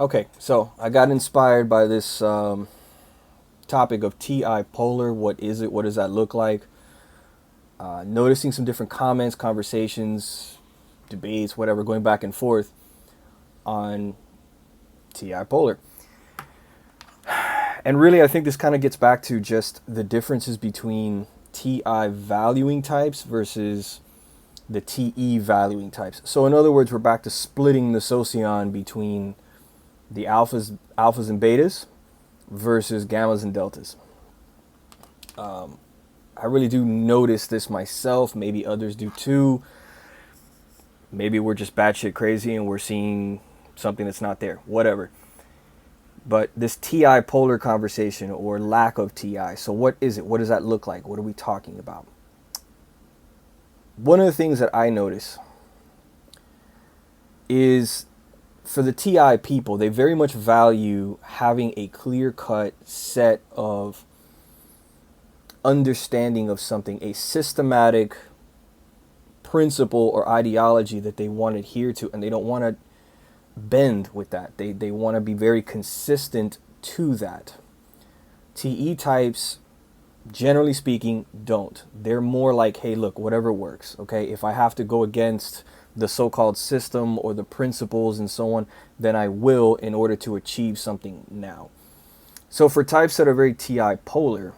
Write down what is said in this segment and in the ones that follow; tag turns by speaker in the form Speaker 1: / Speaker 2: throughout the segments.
Speaker 1: Okay, so I got inspired by this topic of TI polar. What is it? What does that look like? Noticing some different comments, conversations, debates, whatever, going back and forth on TI polar. And really, I think this kind of gets back to just the differences between TI valuing types versus the TE valuing types. So in other words, we're back to splitting the Socion between the alphas and betas versus gammas and deltas. I really do notice this myself. Maybe others do too. Maybe we're just batshit crazy and we're seeing something that's not there. Whatever. But this TI polar conversation or lack of TI. So what is it? What does that look like? What are we talking about? One of the things that I notice is for the TI people, they very much value having a clear-cut set of understanding of something, a systematic principle or ideology that they want to adhere to, and they don't want to bend with that. They want to be very consistent to that. TE types, generally speaking, don't. They're more like, hey, look, whatever works, okay? If I have to go against the so-called system or the principles and so on, then I will in order to achieve something now. So for types that are very TI polar,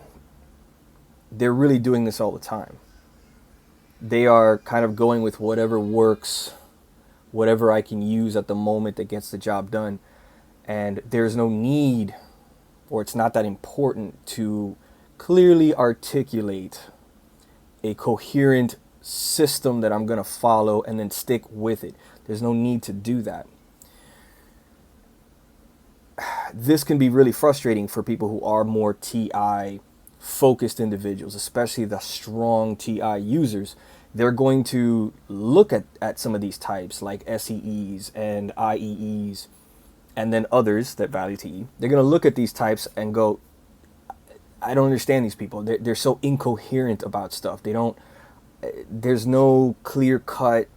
Speaker 1: they're really doing this all the time. They are kind of going with whatever works, whatever I can use at the moment that gets the job done. And there's no need, or it's not that important to clearly articulate a coherent system that I'm going to follow and then stick with it. There's no need to do that. This can be really frustrating for people who are more TI focused individuals, especially the strong TI users. They're going to look at some of these types like SEEs and IEEs and then others that value TE. They're going to look at these types and go, I don't understand these people. They're so incoherent about stuff. There's no clear-cut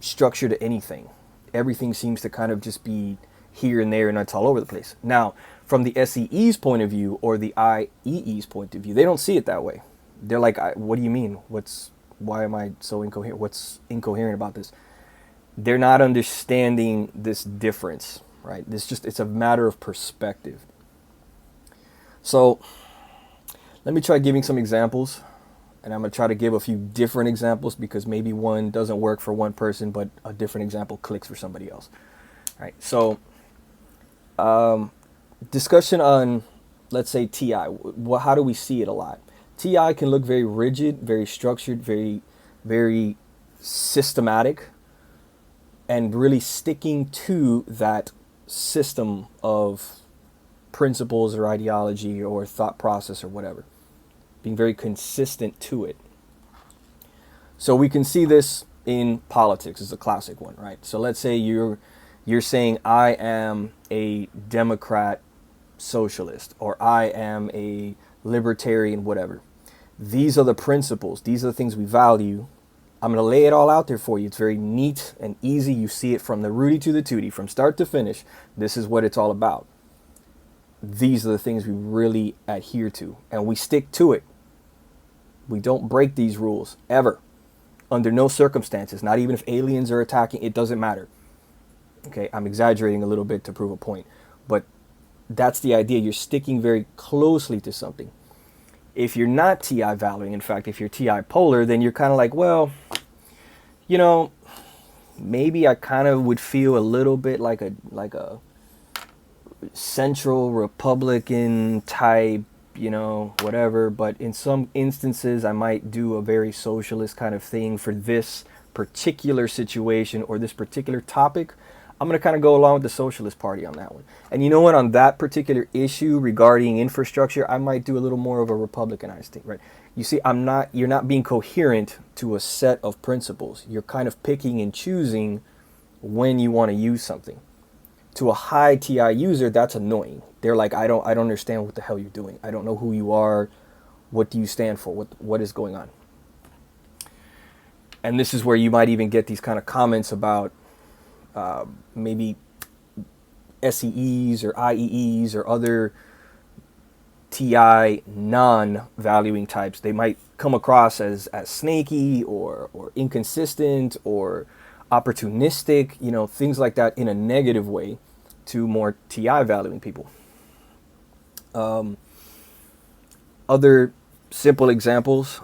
Speaker 1: structure to anything. Everything seems to kind of just be here and there and it's all over the place. Now, from the SEE's point of view or the IEE's point of view, they don't see it that way. They're like, what do you mean? Why am I so incoherent? What's incoherent about this? They're not understanding this difference, right? It's a matter of perspective. So let me try giving some examples. And I'm going to try to give a few different examples because maybe one doesn't work for one person, but a different example clicks for somebody else. All right. So discussion on, let's say, TI. How do we see it a lot? TI can look very rigid, very structured, very, very systematic, and really sticking to that system of principles or ideology or thought process or whatever. Being very consistent to it. So we can see this in politics is a classic one, right? So let's say you're saying I am a Democrat socialist or I am a libertarian, whatever. These are the principles. These are the things we value. I'm going to lay it all out there for you. It's very neat and easy. You see it from the Rudy to the Tootie, from start to finish. This is what it's all about. These are the things we really adhere to, and we stick to it. We don't break these rules, ever. Under no circumstances, not even if aliens are attacking, it doesn't matter. Okay, I'm exaggerating a little bit to prove a point, but that's the idea. You're sticking very closely to something. If you're not TI valuing, in fact, if you're TI polar, then you're kind of like, well, maybe I kind of would feel a little bit like a central Republican type, whatever. But in some instances, I might do a very socialist kind of thing for this particular situation or this particular topic. I'm going to kind of go along with the Socialist Party on that one. And you know what? On that particular issue regarding infrastructure, I might do a little more of a Republicanized thing, right? You see, you're not being coherent to a set of principles. You're kind of picking and choosing when you want to use something. To a high TI user, that's annoying. They're like, I don't understand what the hell you're doing. I don't know who you are. What do you stand for? What is going on? And this is where you might even get these kind of comments about maybe SEEs or IEEs or other TI non-valuing types, they might come across as snaky or inconsistent or opportunistic, things like that in a negative way to more TI valuing people. Other simple examples,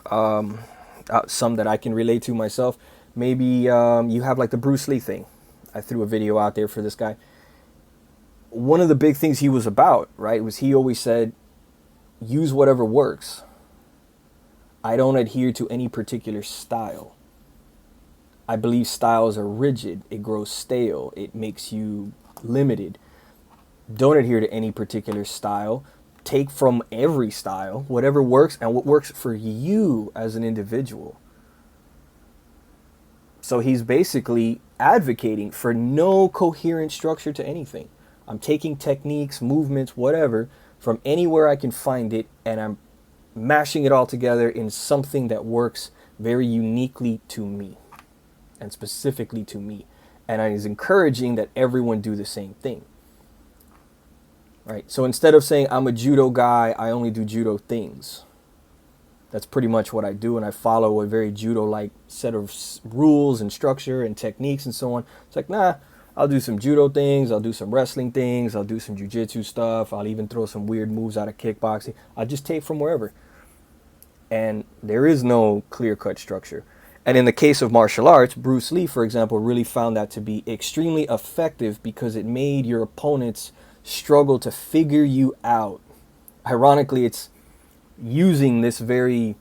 Speaker 1: some that I can relate to myself. Maybe you have like the Bruce Lee thing. I threw a video out there for this guy. One of the big things he was about, right, was he always said, use whatever works. I don't adhere to any particular style. I believe styles are rigid. It grows stale. It makes you limited. Don't adhere to any particular style. Take from every style, whatever works and what works for you as an individual. So he's basically advocating for no coherent structure to anything. I'm taking techniques, movements, whatever, from anywhere I can find it, and I'm mashing it all together in something that works very uniquely to me and specifically to me. And he's encouraging that everyone do the same thing. Right? So instead of saying I'm a judo guy, I only do judo things. That's pretty much what I do, and I follow a very judo-like set of rules and structure and techniques and so on. It's like, nah, I'll do some judo things, I'll do some wrestling things, I'll do some jiu-jitsu stuff, I'll even throw some weird moves out of kickboxing. I'll just take from wherever. And there is no clear-cut structure. And in the case of martial arts, Bruce Lee, for example, really found that to be extremely effective because it made your opponents struggle to figure you out. Ironically, it's using this very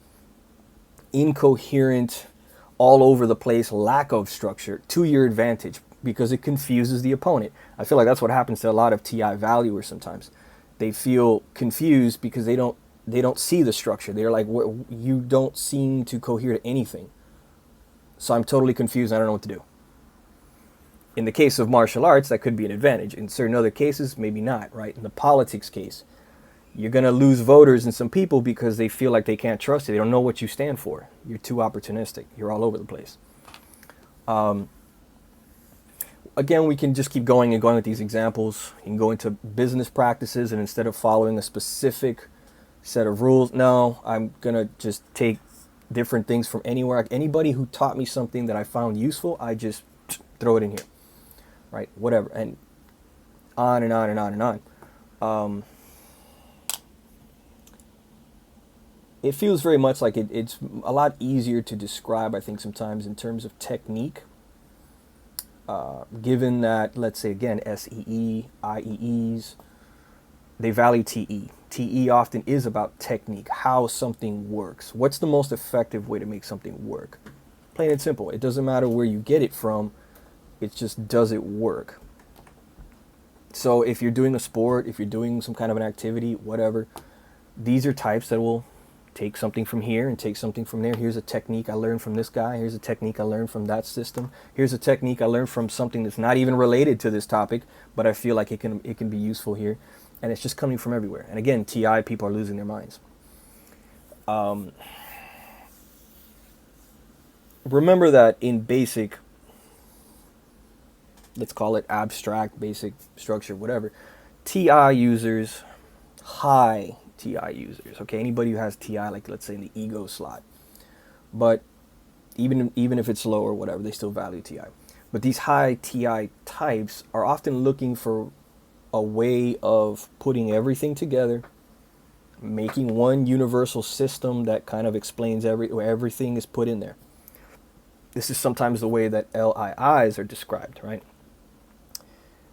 Speaker 1: incoherent, all over the place lack of structure to your advantage because it confuses the opponent. I feel like that's what happens to a lot of TI valuers sometimes. They feel confused because they don't see the structure. They're like, you don't seem to cohere to anything. So I'm totally confused. I don't know what to do. In the case of martial arts, that could be an advantage. In certain other cases, maybe not, right? In the politics case, you're going to lose voters and some people because they feel like they can't trust you. They don't know what you stand for. You're too opportunistic. You're all over the place. Again, we can just keep going and going with these examples. You can go into business practices, and instead of following a specific set of rules, no, I'm going to just take different things from anywhere. Anybody who taught me something that I found useful, I just throw it in here, right? Whatever, and on and on and on and on. It feels very much like it's a lot easier to describe, I think, sometimes in terms of technique. Given that, let's say, again, SEE, IEEs, they value TE. TE often is about technique, how something works. What's the most effective way to make something work? Plain and simple. It doesn't matter where you get it from. It's just, does it work? So if you're doing a sport, if you're doing some kind of an activity, whatever, these are types that will take something from here and take something from there. Here's a technique I learned from this guy. Here's a technique I learned from that system. Here's a technique I learned from something that's not even related to this topic, but I feel like it can be useful here. And it's just coming from everywhere. And again, TI people are losing their minds. Remember that in basic, let's call it abstract, basic structure, whatever, TI users, high TI users, okay, anybody who has TI, like let's say in the ego slot, but even if it's low or whatever, they still value TI. But these high TI types are often looking for a way of putting everything together, making one universal system that kind of explains everything is put in there. This is sometimes the way that LIIs are described, right?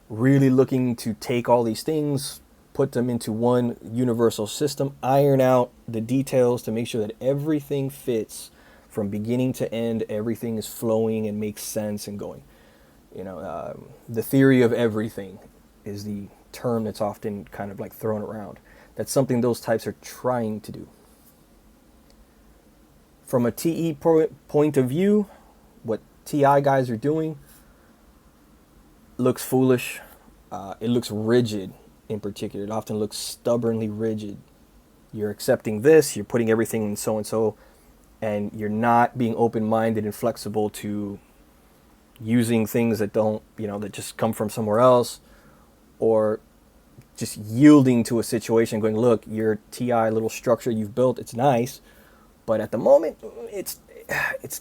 Speaker 1: Really looking to take all these things, put them into one universal system, iron out the details to make sure that everything fits from beginning to end, everything is flowing and makes sense and going. The theory of everything is the term that's often kind of like thrown around. That's something those types are trying to do. From a TE point of view, what TI guys are doing looks foolish. It looks rigid. In particular, it often looks stubbornly rigid. You're accepting this, you're putting everything in so and so, and you're not being open-minded and flexible to using things that don't, that just come from somewhere else, or just yielding to a situation, going, look, your TI little structure you've built, it's nice, but at the moment, it's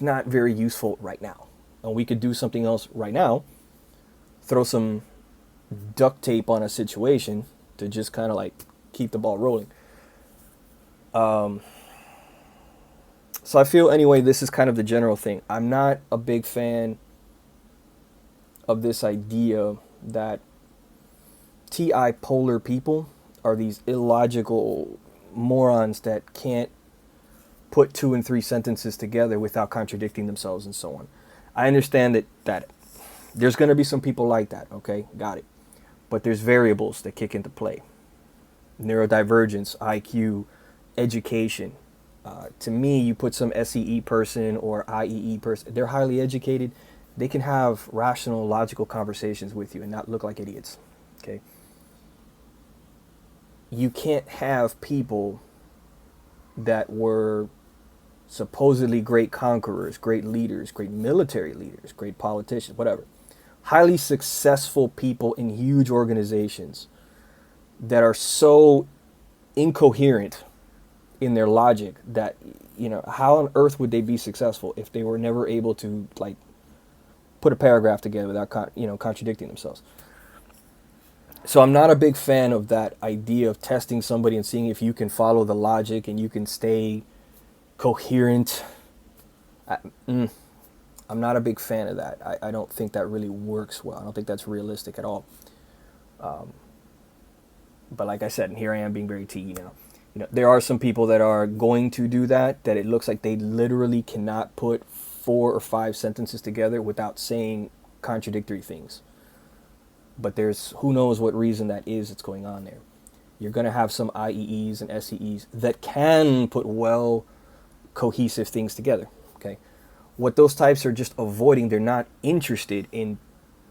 Speaker 1: not very useful right now. And we could do something else right now, throw some duct tape on a situation to just kind of like keep the ball rolling. So I feel, anyway, this is kind of the general thing. I'm not a big fan of this idea that TI polar people are these illogical morons that can't put 2 and 3 sentences together without contradicting themselves and so on. I understand that there's going to be some people like that, okay? Got it. But there's variables that kick into play. Neurodivergence, IQ, education. To me, you put some SEE person or IEE person, they're highly educated. They can have rational, logical conversations with you and not look like idiots, okay? You can't have people that were supposedly great conquerors, great leaders, great military leaders, great politicians, whatever. Highly successful people in huge organizations that are so incoherent in their logic that, how on earth would they be successful if they were never able to, like, put a paragraph together without, contradicting themselves? So I'm not a big fan of that idea of testing somebody and seeing if you can follow the logic and you can stay coherent. I'm not a big fan of that. I don't think that really works well. I don't think that's realistic at all. But like I said, and here I am being very TE now. There are some people that are going to do that it looks like they literally cannot put 4 or 5 sentences together without saying contradictory things. But there's who knows what reason that is that's going on there. You're going to have some IEEs and SEEs that can put well cohesive things together, okay? What those types are just avoiding, they're not interested in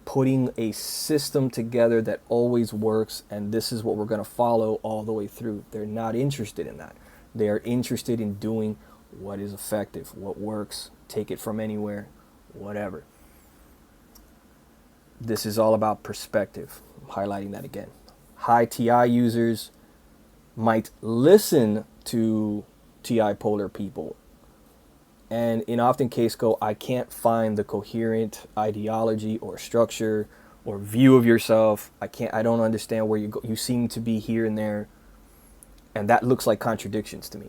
Speaker 1: putting a system together that always works and this is what we're going to follow all the way through. They're not interested in that. They are interested in doing what is effective, what works, take it from anywhere, whatever. This is all about perspective. I'm highlighting that again. High TI users might listen to TI polar people and in often case go, I can't find the coherent ideology or structure or view of yourself. I don't understand where you go. You seem to be here and there. And that looks like contradictions to me.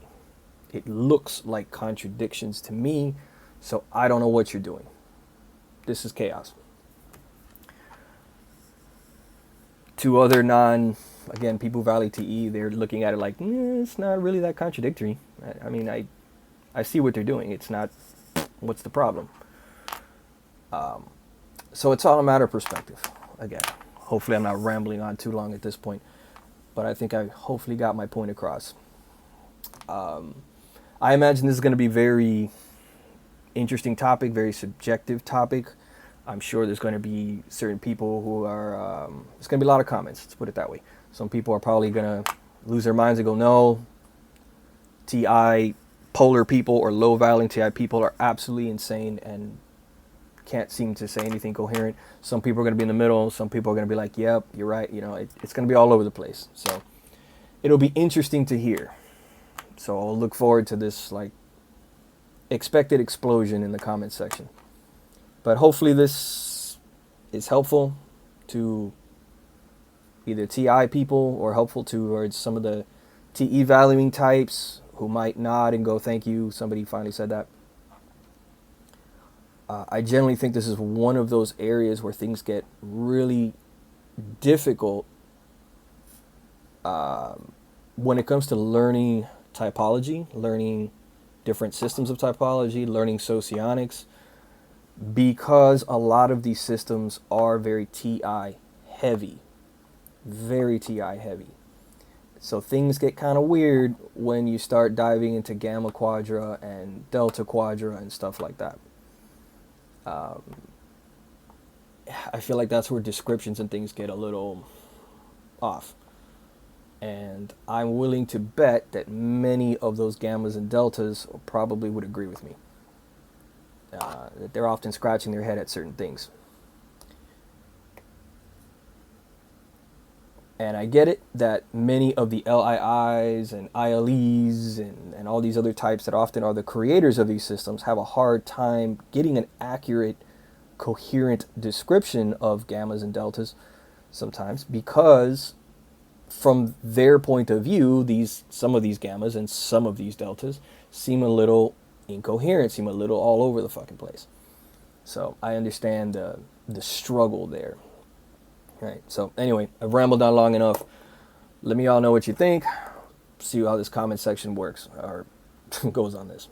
Speaker 1: It looks like contradictions to me. So I don't know what you're doing. This is chaos. To other again, people who value TE, they're looking at it like, it's not really that contradictory. I mean, I see what they're doing. It's not, what's the problem? So it's all a matter of perspective. Again, hopefully I'm not rambling on too long at this point, but I think I hopefully got my point across. I imagine this is going to be very interesting topic, very subjective topic. I'm sure there's going to be certain people who are, there's going to be a lot of comments, let's put it that way. Some people are probably going to lose their minds and go, no, TI polar people or low valuing TI people are absolutely insane and can't seem to say anything coherent. Some people are going to be in the middle. Some people are going to be like, yep, you're right. It's going to be all over the place. So it'll be interesting to hear. So I'll look forward to this like expected explosion in the comments section. But hopefully this is helpful to either TI people or helpful towards some of the TE valuing types who might nod and go, thank you, somebody finally said that. I generally think this is one of those areas where things get really difficult when it comes to learning typology, learning different systems of typology, learning socionics, because a lot of these systems are very TI heavy, very TI heavy. So things get kind of weird when you start diving into gamma quadra and delta quadra and stuff like that. I feel like that's where descriptions and things get a little off. And I'm willing to bet that many of those gammas and deltas probably would agree with me. That they're often scratching their head at certain things. And I get it that many of the LIIs and ILEs and all these other types that often are the creators of these systems have a hard time getting an accurate, coherent description of gammas and deltas sometimes, because from their point of view, some of these gammas and some of these deltas seem a little incoherent, seem a little all over the fucking place. So I understand the struggle there. Right. So anyway, I've rambled on long enough. Let me all know what you think. See how this comment section works or goes on this.